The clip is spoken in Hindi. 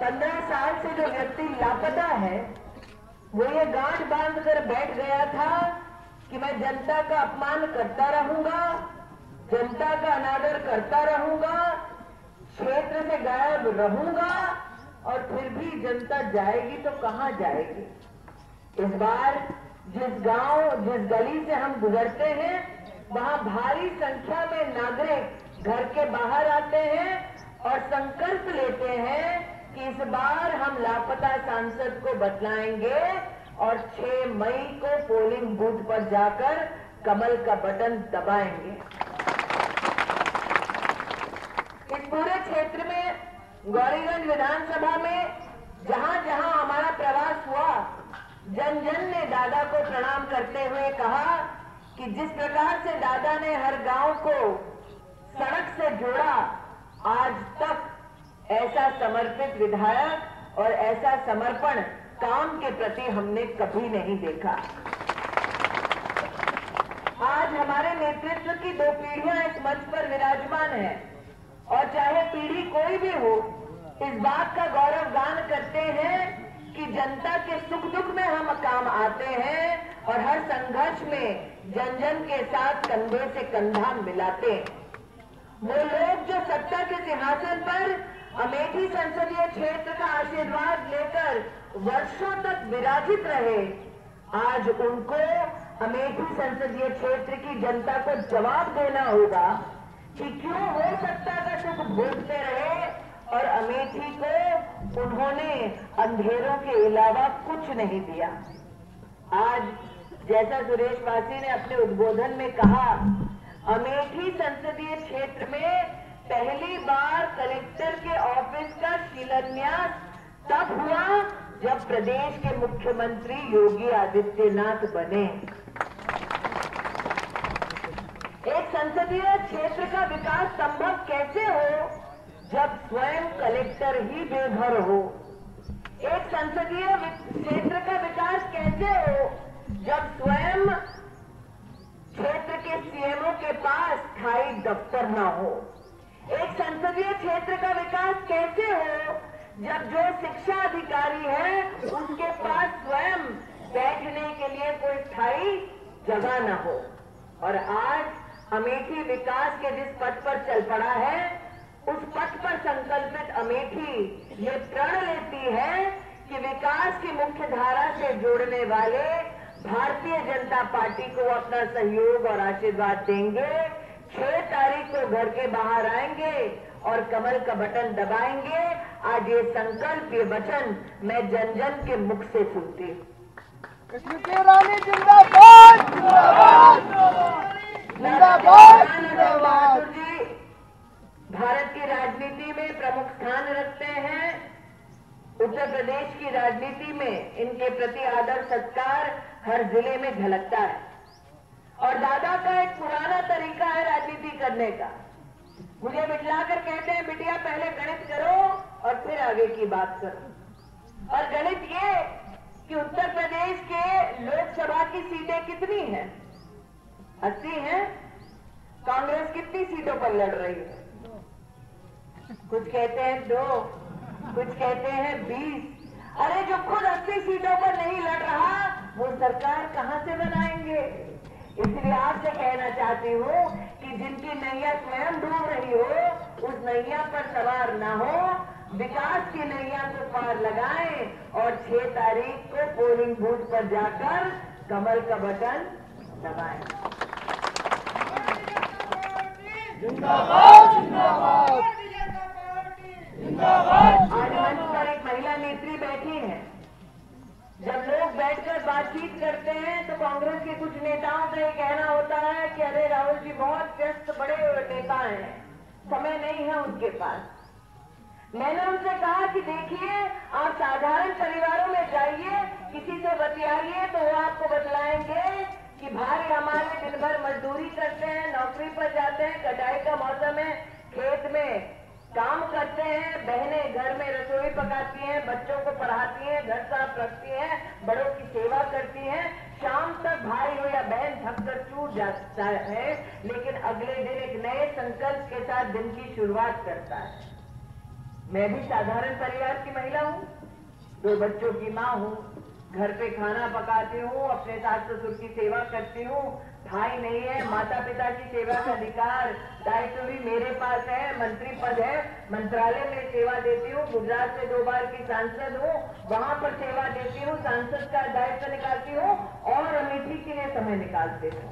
15 साल से जो व्यक्ति लापता है वो ये गांठ बांध कर बैठ गया था कि मैं जनता का अपमान करता रहूंगा, जनता का अनादर करता रहूंगा, क्षेत्र से गायब रहूंगा और फिर भी जनता जाएगी तो कहां जाएगी। इस बार जिस गांव, जिस गली से हम गुजरते हैं वहां भारी संख्या में नागरिक घर के बाहर आते हैं और संकल्प लेते हैं कि इस बार हम लापता सांसद को बतलाएंगे और 6 मई को पोलिंग बूथ पर जाकर कमल का बटन दबाएंगे। इस पूरे क्षेत्र में गौरीगंज विधानसभा में जहां जहां हमारा प्रवास हुआ, जन जन ने दादा को प्रणाम करते हुए कहा कि जिस प्रकार से दादा ने हर गांव को सड़क से जोड़ा, आज तक ऐसा समर्पित विधायक और ऐसा समर्पण काम के प्रति हमने कभी नहीं देखा। आज हमारे नेतृत्व की 2 पीढ़ियां इस मंच पर विराजमान है और चाहे पीढ़ी कोई भी हो, इस बात का गौरव गान करते हैं कि जनता के सुख दुख में हम काम आते हैं और हर संघर्ष में जन जन के साथ कंधे से कंधा मिलाते हैं। वो लोग जो सत्ता के सिंहासन पर अमेठी संसदीय क्षेत्र का आशीर्वाद लेकर वर्षों तक विराजित रहे, आज उनको अमेठी संसदीय क्षेत्र की जनता को जवाब देना होगा कि क्यों वो सत्ता का सुख भोगते रहे और अमेठी को उन्होंने अंधेरों के अलावा कुछ नहीं दिया। आज जैसा सुरेश वासी ने अपने उद्बोधन में कहा, अमेठी संसदीय क्षेत्र में पहली बार कलेक्टर के ऑफिस का शिलान्यास तब हुआ जब प्रदेश के मुख्यमंत्री योगी आदित्यनाथ बने। एक संसदीय क्षेत्र का विकास संभव कैसे हो जब स्वयं कलेक्टर ही बेघर हो। एक संसदीय क्षेत्र का विकास कैसे हो जब स्वयं क्षेत्र के सीएमओ के पास स्थायी दफ्तर न हो। एक संसदीय क्षेत्र का विकास कैसे हो जब जो शिक्षा अधिकारी है उसके पास स्वयं बैठने के लिए कोई स्थायी जगह न हो। और आज अमेठी विकास के जिस पथ पर चल पड़ा है, उस पथ पर संकल्पित अमेठी ये प्रण लेती है कि विकास की मुख्य धारा से जोड़ने वाले भारतीय जनता पार्टी को अपना सहयोग और आशीर्वाद देंगे। 6 तारीख को घर के बाहर आएंगे और कमल का बटन दबाएंगे। आज ये संकल्प, ये वचन मैं जन जन के मुख से सुनती हूँ। स्मृति ईरानी जिंदाबाद जिंदाबाद जिंदाबाद। जी भारत की राजनीति में प्रमुख स्थान रखते हैं। उत्तर प्रदेश की राजनीति में इनके प्रति आदर सत्कार हर जिले में झलकता है और दादा का एक पुराना तरीका है राजनीति करने का। मुझे बिठलाकर कहते हैं, बिटिया पहले गणित करो और फिर आगे की बात करो। और गणित ये कि उत्तर प्रदेश के लोकसभा की सीटें कितनी हैं? 80 हैं। कांग्रेस कितनी सीटों पर लड़ रही है? कुछ कहते हैं 2, कुछ कहते हैं 20। अरे जो खुद 80 सीटों पर नहीं लड़ रहा वो सरकार कहां से बनाएंगे? इसलिए आपसे कहना चाहती हूँ कि जिनकी नैया स्वयं डूब रही हो उस नैया पर सवार ना हो, विकास की नैया को पार लगाएं और 6 तारीख को पोलिंग बूथ पर जाकर कमल का बटन दबाएं। जिंदाबाद जिंदाबाद जिंदाबाद। आज मंच पर एक महिला नेत्री बैठी है। जब लोग बैठकर बातचीत करते हैं तो कांग्रेस के कुछ नेताओं का ये कहना होता है कि अरे राहुल जी बहुत व्यस्त बड़े नेता हैं, समय नहीं है उनके पास। मैंने उनसे कहा कि देखिए, आप साधारण परिवारों में जाइए, किसी से बतियाइए तो वो आपको बतलाएंगे कि भाई हमारे दिन भर मजदूरी करते हैं, नौकरी पर जाते हैं, कटाई का मौसम है, खेत में काम करते हैं, बहनें घर में रसोई पकाती हैं, बच्चों को पढ़ाती हैं, घर साफ रखती हैं, बड़ों की सेवा करती हैं। शाम तक भाई हो या बहन थक कर छूट जाता है, लेकिन अगले दिन एक नए संकल्प के साथ दिन की शुरुआत करता है। मैं भी साधारण परिवार की महिला हूँ, 2 बच्चों की माँ हूँ, घर पे खाना पकाती हूँ, अपने सास ससुर की सेवा करती हूँ। भाई नहीं है, माता पिता की सेवा का अधिकार दायित्व भी मेरे पास है, मंत्री पद है, मंत्रालय में सेवा देती हूँ, गुजरात से 2 बार की सांसद हूँ, वहां पर सेवा देती हूँ, सांसद का दायित्व निकालती हूँ और अमेठी के लिए समय निकालती हूँ।